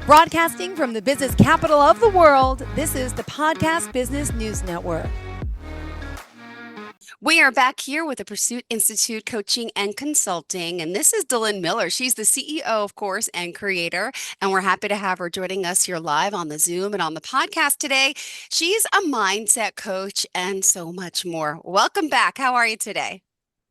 Broadcasting from the business capital of the world, this is the Podcast Business News Network. We are back here with the Pursuit Institute Coaching and Consulting, and this is Delynn Miller. She's the CEO, of course, and creator, and we're happy to have her joining us here live on the Zoom and on the podcast today. She's a mindset coach and so much more. Welcome back. How are you today?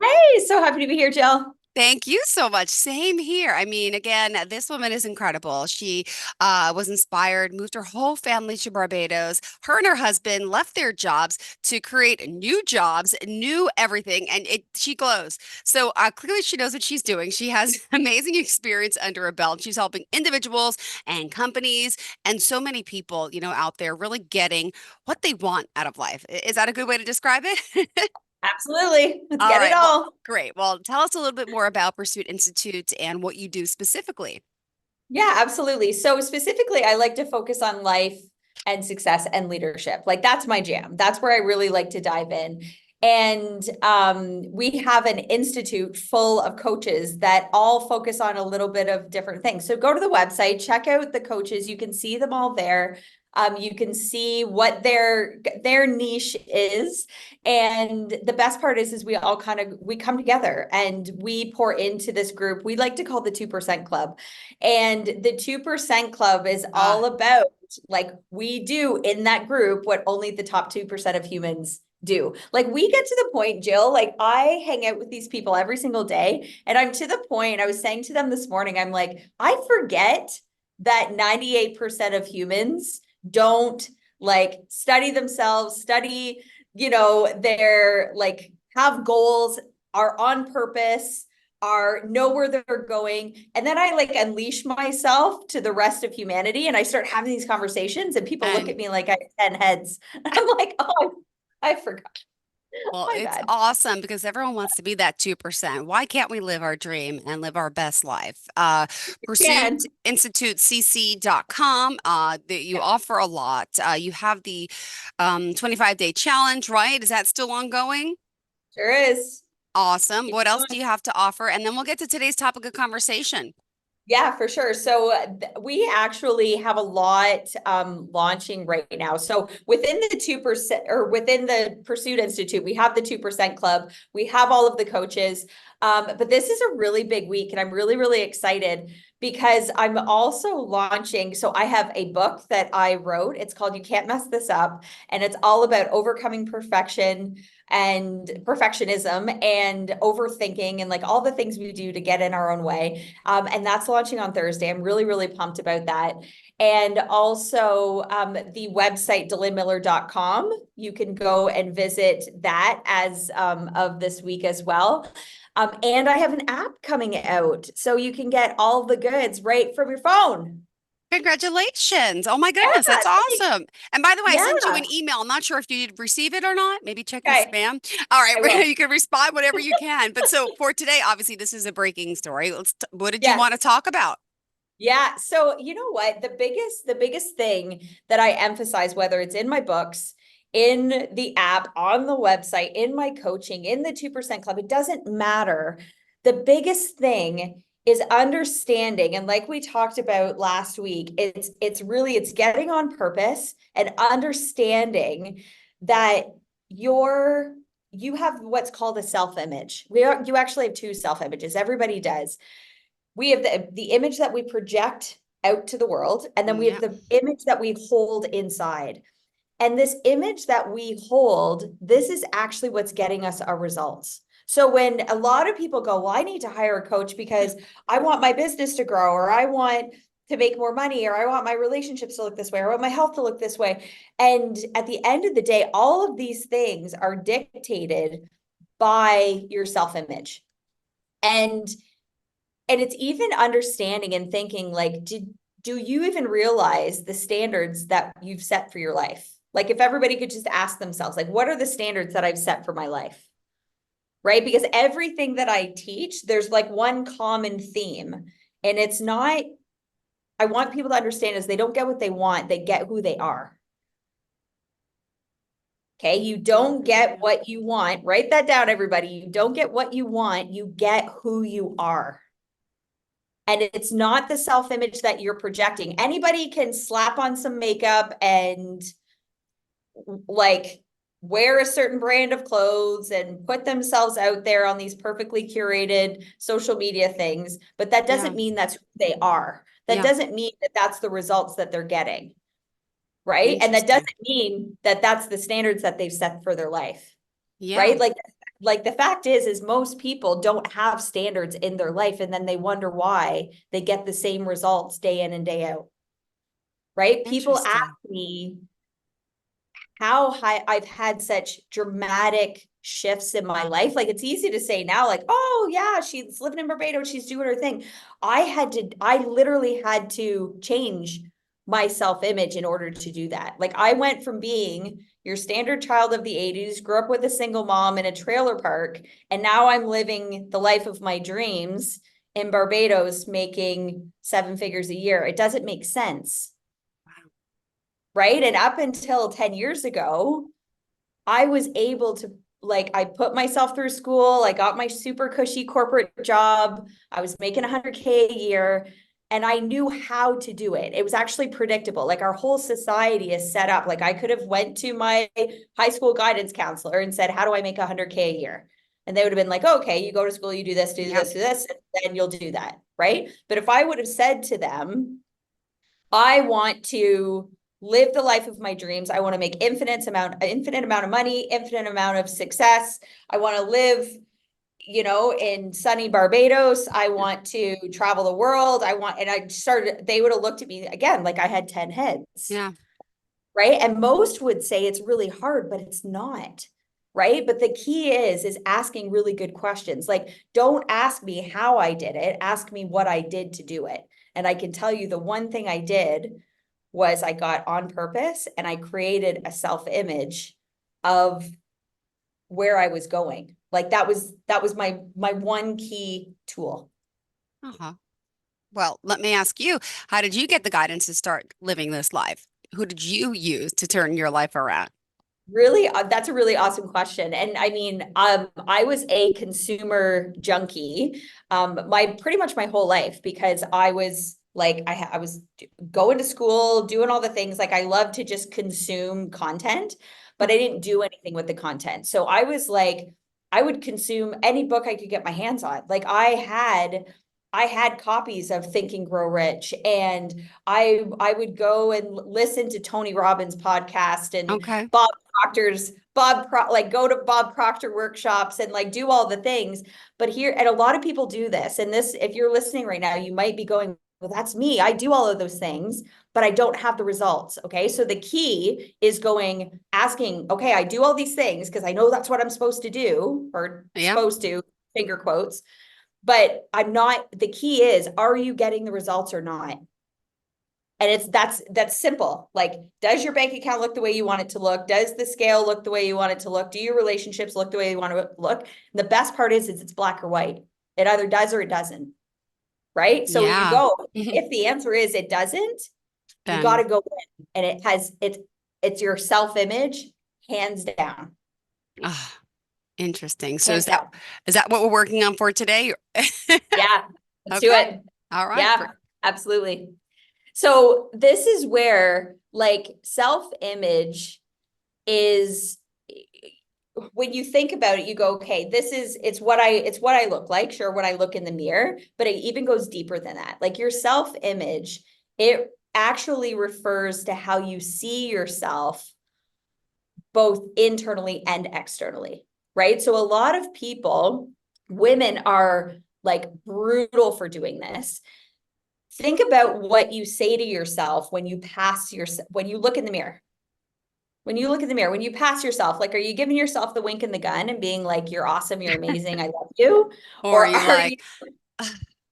Hey, so happy to be here, Jill. Thank you so much. Same here. I mean, again, this woman is incredible. She was inspired, moved her whole family to Barbados. Her and her husband left their jobs to create new jobs, new everything, and she glows. So clearly, she knows what she's doing. She has amazing experience under her belt. She's helping individuals and companies and so many people, out there really getting what they want out of life. Is that a good way to describe it? Absolutely. Let's All get right. it Well, all. great. Well, tell us a little bit more about Pursuit Institute and what you do specifically. Yeah, absolutely. So specifically, I like to focus on life and success and leadership. Like that's my jam. That's where I really like to dive in. And we have an institute full of coaches that all focus on a little bit of different things. So go to the website, check out the coaches. You can see them all there. You can see what their niche is. And the best part is we all we come together and we pour into this group. We like to call the 2% Club. And the 2% Club is all about like we do in that group what only the top 2% of humans do. Like we get to the point, Jill, like I hang out with these people every single day. And I'm to the point, I was saying to them this morning, I'm like, I forget that 98% of humans don't like study themselves, study, they're like have goals, are on purpose, are know where they're going. And then I like unleash myself to the rest of humanity and I start having these conversations and people look at me like I have 10 heads. I'm like, oh, I forgot. Well, My it's bad. awesome because everyone wants to be that 2%. Why can't we live our dream and live our best life? Can. PursuitInstituteCC.com, that you offer a lot. You have the 25-day challenge, right? Is that still ongoing? Sure is. Awesome. What else do you have to offer? And then we'll get to today's topic of conversation. Yeah, for sure. So we actually have a lot launching right now. So within the 2% or within the Pursuit Institute, we have the 2% Club. We have all of the coaches. But this is a really big week and I'm really, really excited because I'm also launching. So I have a book that I wrote. It's called You Can't Mess This Up. And it's all about overcoming perfection and perfectionism and overthinking and like all the things we do to get in our own way. And that's launching on Thursday. I'm really, really pumped about that. And also the website, DelynnMiller.com. You can go and visit that as of this week as well. And I have an app coming out. So you can get all the goods right from your phone. Congratulations. Oh my Yeah, goodness, that's awesome. And by the way, I sent you yeah. an email. I'm not sure if you did receive it or not. Maybe check your Okay, spam. All right, I will. you can respond whatever you can. But so for today, obviously, this is a breaking story. What did you Yes. want to talk about? Yeah. So you know what? The biggest thing that I emphasize, whether it's in my books, in the app, on the website, in my coaching, in the 2% Club, it doesn't matter. The biggest thing is understanding. And like we talked about last week, it's getting on purpose and understanding that you have what's called a self-image. You actually have two self-images. Everybody does. We have the image that we project out to the world, and then we have Yeah. the image that we hold inside. And this image that we hold, this is actually what's getting us our results. So when a lot of people go, well, I need to hire a coach because I want my business to grow, or I want to make more money, or I want my relationships to look this way, or I want my health to look this way. And at the end of the day, all of these things are dictated by your self-image. And it's even understanding and thinking like, do you even realize the standards that you've set for your life? Like if everybody could just ask themselves, like, what are the standards that I've set for my life? Right? Because everything that I teach, there's like one common theme. And it's not, I want people to understand is they don't get what they want, they get who they are. Okay, you don't get what you want. Write that down, everybody. You don't get what you want, you get who you are. And it's not the self-image that you're projecting. Anybody can slap on some makeup and like wear a certain brand of clothes and put themselves out there on these perfectly curated social media things, but that doesn't mean that's who they are. That doesn't mean that that's the results that they're getting, right? And that doesn't mean that that's the standards that they've set for their life, right? Like the fact is most people don't have standards in their life, and then they wonder why they get the same results day in and day out, right? People ask me how high I've had such dramatic shifts in my life. Like it's easy to say now, like, oh yeah, she's living in Barbados, she's doing her thing. I literally had to change my self-image in order to do that. Like I went from being your standard child of the 80s, grew up with a single mom in a trailer park, and now I'm living the life of my dreams in Barbados, making 7 figures a year. It doesn't make sense. Right. And up until 10 years ago, I was able to, like, I put myself through school. I got my super cushy corporate job. I was making 100K a year, and I knew how to do it. It was actually predictable. Like our whole society is set up. Like I could have went to my high school guidance counselor and said, how do I make 100K a year? And they would have been like, okay, you go to school, you do this, do this, do this, and then you'll do that. Right. But if I would have said to them, I want to live the life of my dreams. I want to make infinite amount of money, infinite amount of success. I want to live, in sunny Barbados. I want to travel the world. They would have looked at me again, like I had 10 heads. Yeah. Right. And most would say it's really hard, but it's not. Right. But the key is asking really good questions. Like, don't ask me how I did it. Ask me what I did to do it. And I can tell you the one thing I did was I got on purpose and I created a self-image of where I was going. Like that was my one key tool. Uh-huh. Well, let me ask you, how did you get the guidance to start living this life? Who did you use to turn your life around? Really, that's a really awesome question. And I mean, I was a consumer junkie, pretty much my whole life, because I was like, I was going to school, doing all the things. Like I love to just consume content, but I didn't do anything with the content. So I was like, I would consume any book I could get my hands on. Like I had copies of Think and Grow Rich, and I would go and listen to Tony Robbins' podcast and Okay. like go to Bob Proctor workshops and like do all the things. But here, and a lot of people do this, and this, if you're listening right now, you might be going, well, that's me. I do all of those things, but I don't have the results. Okay. So the key is asking, okay, I do all these things because I know that's what I'm supposed to do, or supposed to, finger quotes, but I'm not. The key is, are you getting the results or not? And that's simple. Like, does your bank account look the way you want it to look? Does the scale look the way you want it to look? Do your relationships look the way you want to look? And the best part is it's black or white. It either does or it doesn't. Right. So you go, if the answer is it doesn't, you got to go in, and it's your self-image, hands down. Interesting. So is that what we're working on for today? Yeah. Let's do it. All right. Yeah, absolutely. So this is where like self-image is, when you think about it, you go, okay, it's what I look like, sure, when I look in the mirror, but it even goes deeper than that. Like your self-image, it actually refers to how you see yourself both internally and externally, right? So a lot of people, women are like brutal for doing this. Think about what you say to yourself when you look in the mirror. When you look in the mirror, when you pass yourself, like, are you giving yourself the wink and the gun and being like, you're awesome, you're amazing, I love you? Or are you like,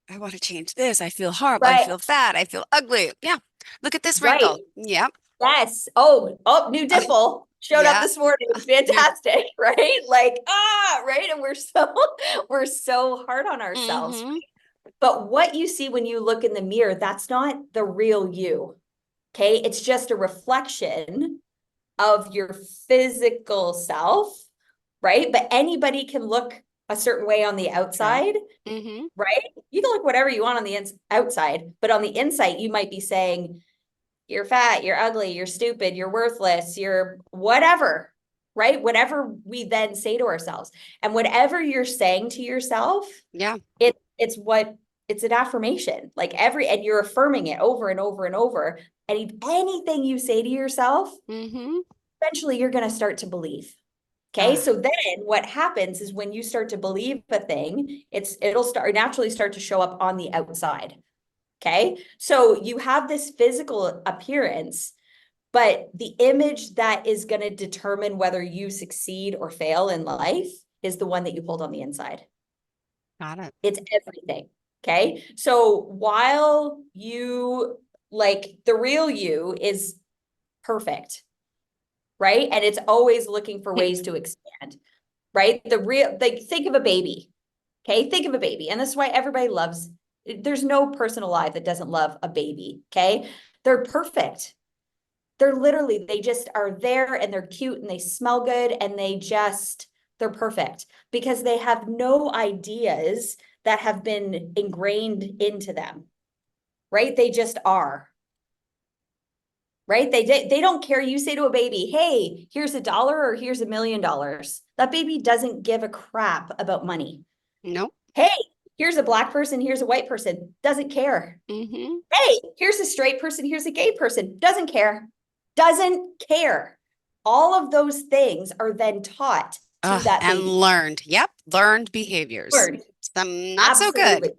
I want to change this. I feel horrible. I feel fat. I feel ugly. Yeah. Look at this wrinkle. Yep. Yes. Oh, new dimple showed up this morning. Fantastic. Right? Like, right. And we're so hard on ourselves. But what you see when you look in the mirror, that's not the real you. Okay. It's just a reflection of your physical self, right? But anybody can look a certain way on the outside, Mm-hmm. right? You can look whatever you want on the outside, but on the inside, you might be saying, you're fat, you're ugly, you're stupid, you're worthless, you're whatever, right? Whatever we then say to ourselves. And whatever you're saying to yourself, Yeah. it's an affirmation. And you're affirming it over and over and over. And anything you say to yourself, Mm-hmm. eventually you're going to start to believe. Okay. Ah, So then what happens is when you start to believe a thing, it'll naturally start to show up on the outside. Okay. So you have this physical appearance, but the image that is going to determine whether you succeed or fail in life is the one that you hold on the inside. got it. It's everything. Okay. So while the real you is perfect, right? And it's always looking for ways to expand, right? Think of a baby. Okay. Think of a baby. And this is why everybody there's no person alive that doesn't love a baby. Okay. They're perfect. They just are there and they're cute and they smell good and they're perfect because they have no ideas that have been ingrained into them, right? They just are, right? They don't care. You say to a baby, hey, here's $1 or here's $1,000,000. That baby doesn't give a crap about money. Nope. Hey, here's a Black person, here's a white person, doesn't care. Mm-hmm. Hey, here's a straight person, here's a gay person, doesn't care. All of those things are then taught to that And baby. learned. Yep. Learned behaviors. Learned. Some not so good. Absolutely.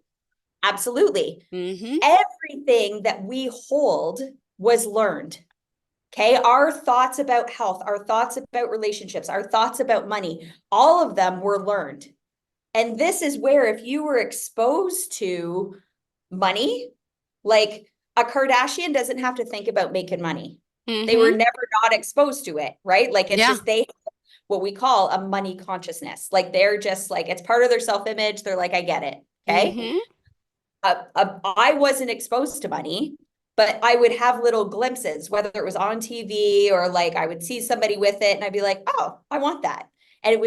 Absolutely. Mm-hmm. Everything that we hold was learned. Okay. Our thoughts about health, our thoughts about relationships, our thoughts about money, all of them were learned. And this is where if you were exposed to money, like a Kardashian doesn't have to think about making money. They were Mm-hmm. never not exposed to it, right? Like it's Yeah. just they have what we call a money consciousness. Like they're just like it's part of their self-image. They're like, I get it. Okay. Mm-hmm. I wasn't exposed to money, but I would have little glimpses, whether it was on TV or like I would see somebody with it and I'd be like, oh, I want that. And it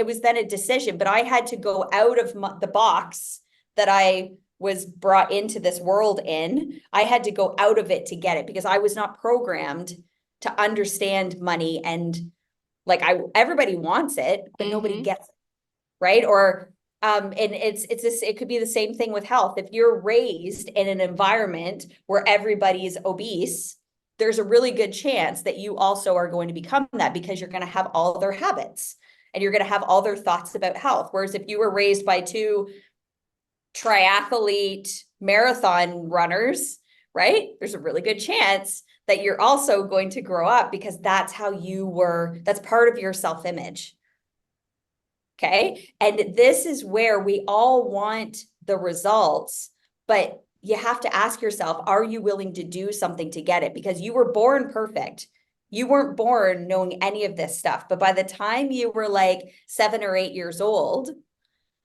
was then a decision, but I had to go out of the box that I was brought into this world in. I had to go out of it to get it because I was not programmed to understand money. And everybody wants it, but nobody Mm-hmm. gets it, right? Or and it could be the same thing with health. If you're raised in an environment where everybody's obese, there's a really good chance that you also are going to become that because you're going to have all their habits and you're going to have all their thoughts about health. Whereas if you were raised by two triathlete marathon runners, right? There's a really good chance that you're also going to grow up because that's how that's part of your self-image. Okay. And this is where we all want the results, but you have to ask yourself, are you willing to do something to get it? Because you were born perfect. You weren't born knowing any of this stuff. But by the time you were like 7 or 8 years old,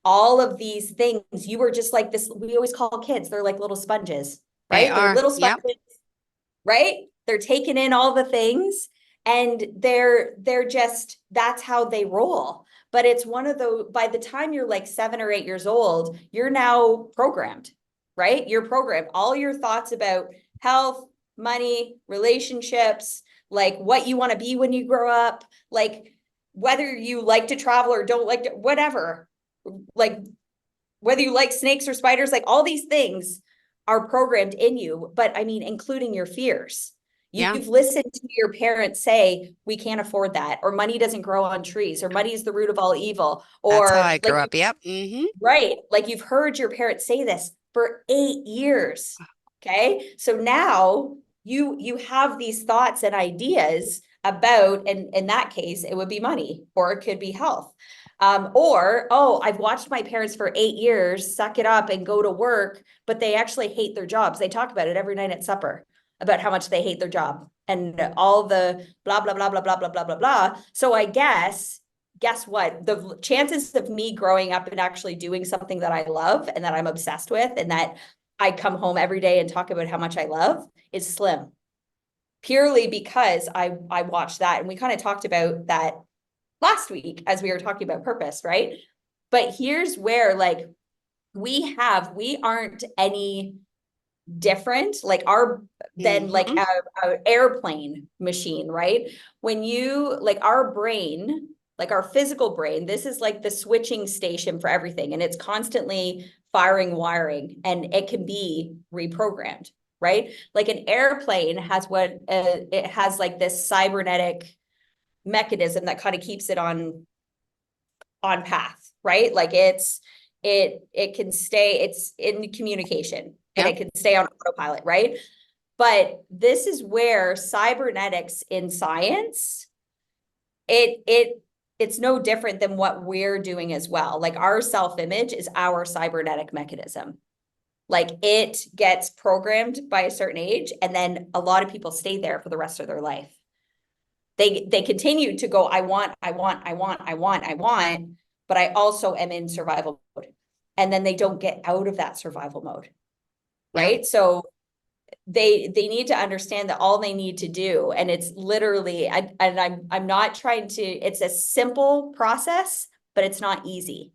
all of these things, you were just like this. We always call kids, they're like little sponges, They right? They're are. little Yep. sponges, right? They're taking in all the things and they're just, that's how they roll. But it's one of those, by the time you're like 7 or 8 years old, you're now programmed, right? You're programmed. All your thoughts about health, money, relationships, like what you want to be when you grow up, like whether you like to travel or don't like to, whatever, like whether you like snakes or spiders, like all these things are programmed in you. But I mean, including your fears. Yeah. You've listened to your parents say, we can't afford that, or money doesn't grow on trees, or money is the root of all evil. That's how Or I grew up. Yep. Mm-hmm. right. Like you've heard your parents say this for 8 years. Okay. So now you have these thoughts and ideas about, and in that case, it would be money, or it could be health. Oh, I've watched my parents for 8 years suck it up and go to work, but they actually hate their jobs. They talk about it every night at supper about how much they hate their job and all the blah, blah, blah, blah, blah, blah, blah, blah, blah. So I guess what? The chances of me growing up and actually doing something that I love and that I'm obsessed with and that I come home every day and talk about how much I love is slim. Purely because I watched that. And we kind of talked about that last week as we were talking about purpose, right? But here's where like we aren't any different like than like a airplane machine, right? When you like our brain, like our physical brain, this is like the switching station for everything, and it's constantly firing wiring, and it can be reprogrammed, right? Like an airplane has it has like this cybernetic mechanism that kind of keeps it on path, right? Like it can stay, it's in communication, and it can stay on autopilot, right? But this is where cybernetics in science, it's no different than what we're doing as well. Like our self-image is our cybernetic mechanism. Like it gets programmed by a certain age, and then a lot of people stay there for the rest of their life. They continue to go, I want, but I also am in survival mode. And then they don't get out of that survival mode. Right. Yeah. So they need to understand that all they need to do, and it's literally, I'm not trying to, it's a simple process, but it's not easy.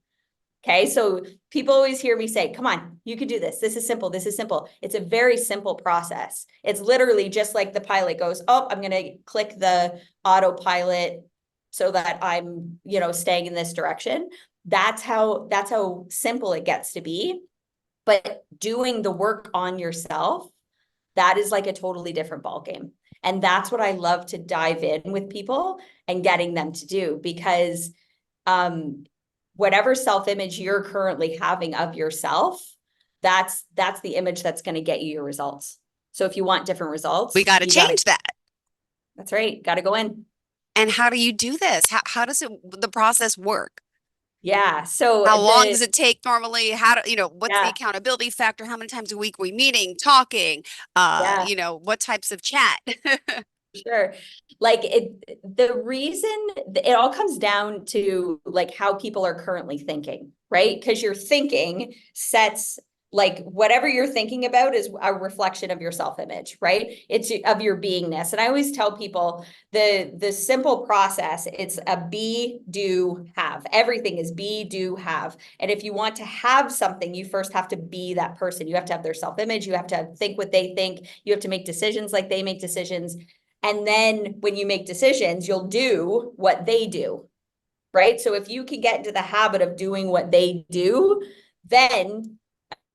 Okay. So people always hear me say, come on, you can do this. This is simple. This is simple. It's a very simple process. It's literally just like the pilot goes, oh, I'm going to click the autopilot so that I'm, staying in this direction. That's how simple it gets to be. But doing the work on yourself, that is like a totally different ballgame. And that's what I love to dive in with people and getting them to do, because whatever self-image you're currently having of yourself, that's the image that's going to get you your results. So if you want different results, we got to change that. That's right. Got to go in. And how do you do this? How does the process work? Yeah. So how long does it take normally? How do what's the Yeah. accountability factor? How many times a week are we meeting, talking? What types of chat? Sure. Like the reason it all comes down to like how people are currently thinking, right? Because your thinking sets, like whatever you're thinking about is a reflection of your self-image, right? It's of your beingness. And I always tell people the simple process, it's a be, do, have. Everything is be, do, have. And if you want to have something, you first have to be that person. You have to have their self-image. You have to think what they think. You have to make decisions like they make decisions. And then when you make decisions, you'll do what they do, right? So if you can get into the habit of doing what they do, then,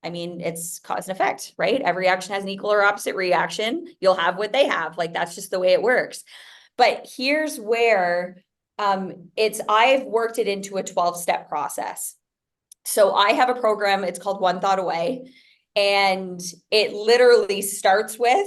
I mean, it's cause and effect, right? Every action has an equal or opposite reaction. You'll have what they have. Like, that's just the way it works. But here's where I've worked it into a 12-step process. So I have a program, it's called One Thought Away. And it literally starts with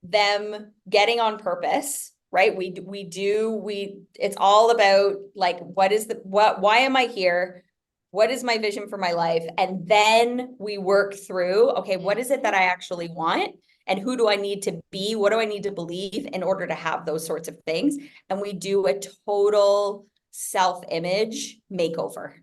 them getting on purpose, right? It's all about like, why am I here? What is my vision for my life? And then we work through, okay, what is it that I actually want? And who do I need to be? What do I need to believe in order to have those sorts of things? And we do a total self-image makeover.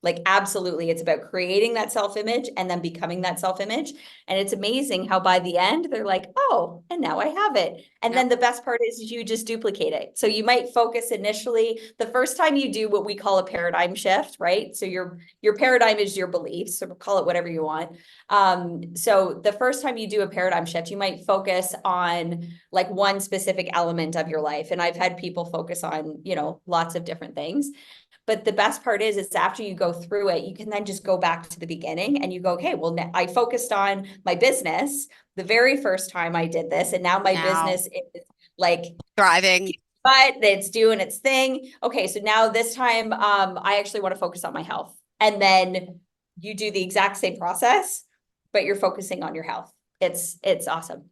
Like, absolutely. It's about creating that self-image and then becoming that self-image. And it's amazing how by the end, they're like, oh, and now I have it. And then the best part is you just duplicate it. So you might focus initially, the first time you do what we call a paradigm shift, right? So your paradigm is your beliefs, so call it whatever you want. So the first time you do a paradigm shift, you might focus on like one specific element of your life. And I've had people focus on, lots of different things. But the best part is after you go through it, you can then just go back to the beginning and you go, okay, well, I focused on my business the very first time I did this. And now my business is like thriving, but it's doing its thing. Okay. So now this time, I actually want to focus on my health. And then you do the exact same process, but you're focusing on your health. It's awesome.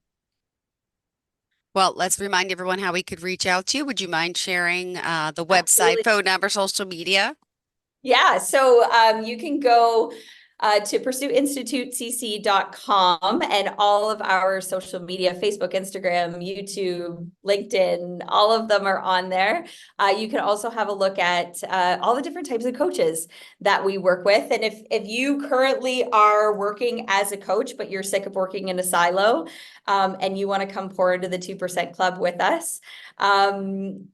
Well, let's remind everyone how we could reach out to you. Would you mind sharing the website, Absolutely. phone number, social media? Yeah, so you can go to pursueinstitutecc.com, and all of our social media, Facebook, Instagram, YouTube, LinkedIn, all of them are on there. You can also have a look at all the different types of coaches that we work with. And if you currently are working as a coach, but you're sick of working in a silo, and you want to come pour into the 2% Club with us,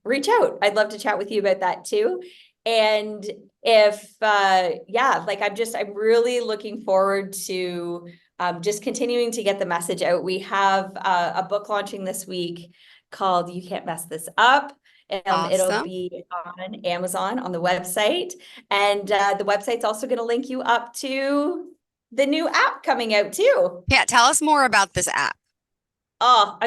reach out. I'd love to chat with you about that too. And if like I'm really looking forward to just continuing to get the message out. We have a book launching this week called You Can't Mess This Up. It'll Awesome. be on Amazon on the website, and the website's also going to link you up to the new app coming out too. Yeah, tell us more about this app. Oh,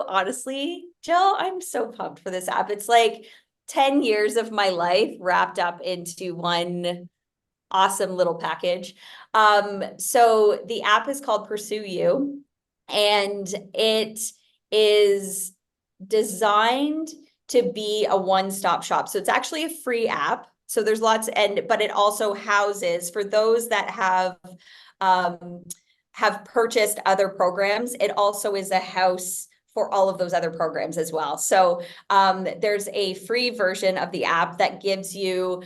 honestly, Jill, I'm so pumped for this app. It's like 10 years of my life wrapped up into one awesome little package. So the app is called Pursue You, and it is designed to be a one-stop shop. So it's actually a free app. So there's but it also houses, for those that have purchased other programs, it also is a house for all of those other programs as well. So there's a free version of the app that gives you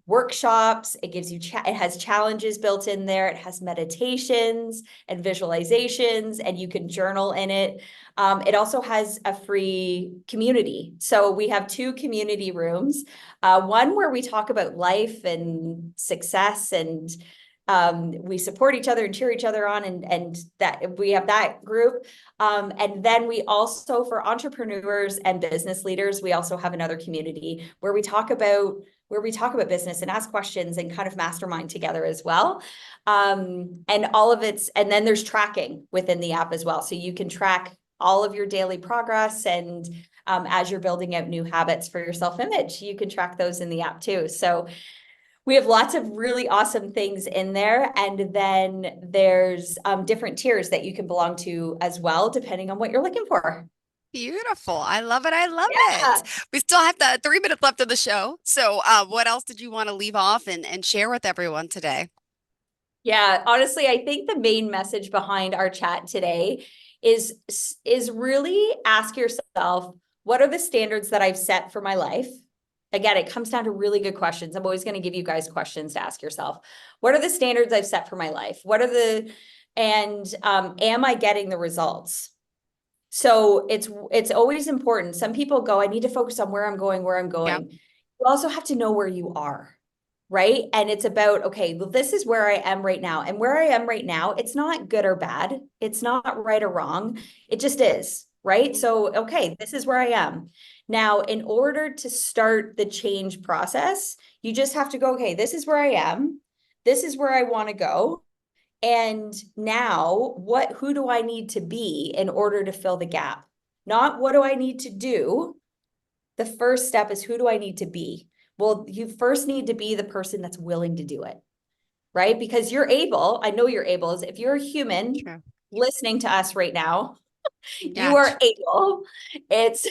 workshops. It gives you, it has challenges built in there. It has meditations and visualizations, and you can journal in it. It also has a free community. So we have 2 community rooms, one where we talk about life and success, and we support each other and cheer each other on, and that we have that group. And then we also, for entrepreneurs and business leaders, we also have another community where we talk about business and ask questions and kind of mastermind together as well. And then there's tracking within the app as well. So you can track all of your daily progress, and as you're building out new habits for your self-image, you can track those in the app too. So we have lots of really awesome things in there. And then there's different tiers that you can belong to as well, depending on what you're looking for. Beautiful. I love it. I love Yeah. it. We still have 3 minutes left of the show. So what else did you want to leave off and share with everyone today? Yeah, honestly, I think the main message behind our chat today is really ask yourself, what are the standards that I've set for my life? Again, it comes down to really good questions. I'm always going to give you guys questions to ask yourself. What are the standards I've set for my life? Am I getting the results? So it's always important. Some people go, I need to focus on where I'm going, where I'm Yeah. going. You also have to know where you are, right? And it's about, okay, well, this is where I am right now. And where I am right now, it's not good or bad. It's not right or wrong. It just is, right? So, okay, this is where I am. Now, in order to start the change process, you just have to go, okay, this is where I am. This is where I want to go. And now who do I need to be in order to fill the gap? Not what do I need to do? The first step is, who do I need to be? Well, you first need to be the person that's willing to do it, right? Because you're able, I know you're able. If you're a human True. listening to us right now, you Yeah. are able. It's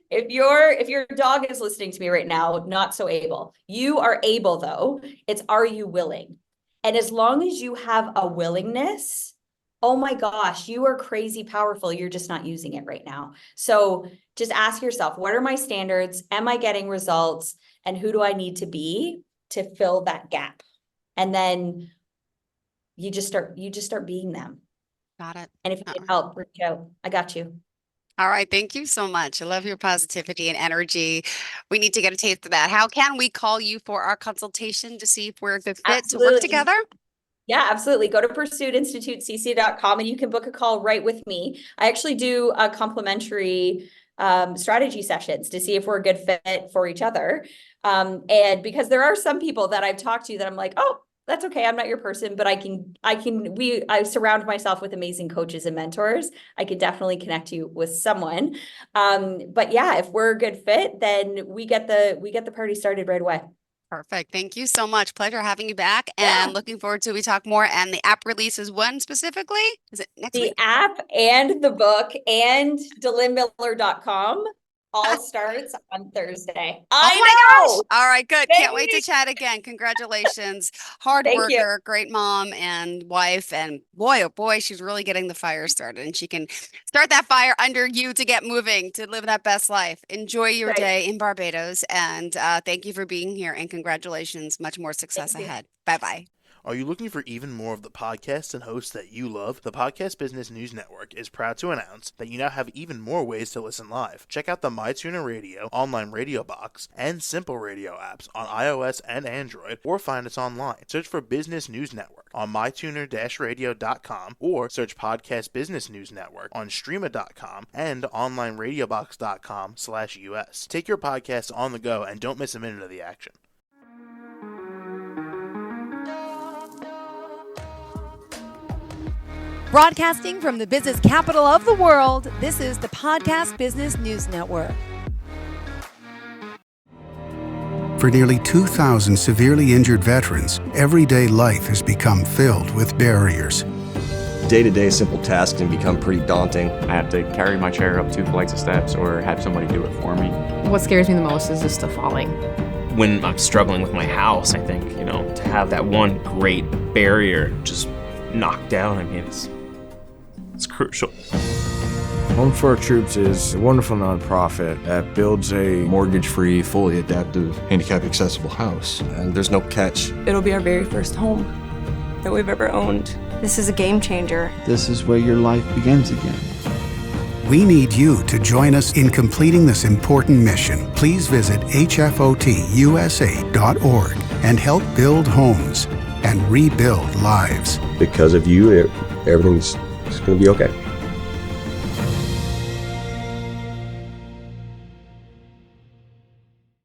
if your dog is listening to me right now, not so able. You are able though. It's, are you willing? And as long as you have a willingness, oh my gosh, you are crazy powerful. You're just not using it right now. So just ask yourself, what are my standards? Am I getting results? And who do I need to be to fill that gap? And then you just start being them. Got it. And if you need help, reach out. I got you. All right. Thank you so much. I love your positivity and energy. We need to get a taste of that. How can we call you for our consultation to see if we're a good fit to work Absolutely. together? Yeah, absolutely. Go to pursuitinstitutecc.com and you can book a call right with me. I actually do a complimentary strategy sessions to see if we're a good fit for each other. And because there are some people that I've talked to that I'm like, oh, that's okay. I'm not your person, but I surround myself with amazing coaches and mentors. I could definitely connect you with someone. But yeah, if we're a good fit, then we get the party started right away. Perfect. Thank you so much. Pleasure having you back Yeah. and looking forward to we talk more. And the app release is when specifically? Is it next The week? app and the book and DelynnMiller.com all starts on Thursday. Oh I my gosh. know. All right, good. Can't wait to Baby. chat again. Congratulations. Hard Thank you. worker, great mom and wife. And boy, oh boy, she's really getting the fire started. And she can start that fire under you to get moving, to live that best life. Enjoy your Right. day in Barbados. And thank you for being here. And congratulations. Much more success Thank you. ahead. Bye-bye. Are you looking for even more of the podcasts and hosts that you love? The Podcast Business News Network is proud to announce that you now have even more ways to listen live. Check out the MyTuner Radio, online radio box, and Simple Radio apps on iOS and Android, or find us online. Search for Business News Network on mytuner-radio.com, or search Podcast Business News Network on streama.com and onlineradiobox.com/US. Take your podcast on the go and don't miss a minute of the action. Broadcasting from the business capital of the world, this is the Podcast Business News Network. For nearly 2,000 severely injured veterans, everyday life has become filled with barriers. Day-to-day simple tasks can become pretty daunting. I have to carry my chair up 2 flights of steps or have somebody do it for me. What scares me the most is just the falling. When I'm struggling with my house, I think, to have that one great barrier just knocked down, it's crucial. Home for Our Troops is a wonderful nonprofit that builds a mortgage-free, fully adaptive, handicap-accessible house. And there's no catch. It'll be our very first home that we've ever owned. This is a game changer. This is where your life begins again. We need you to join us in completing this important mission. Please visit hfotusa.org and help build homes and rebuild lives. Because of you, everything's going to be okay.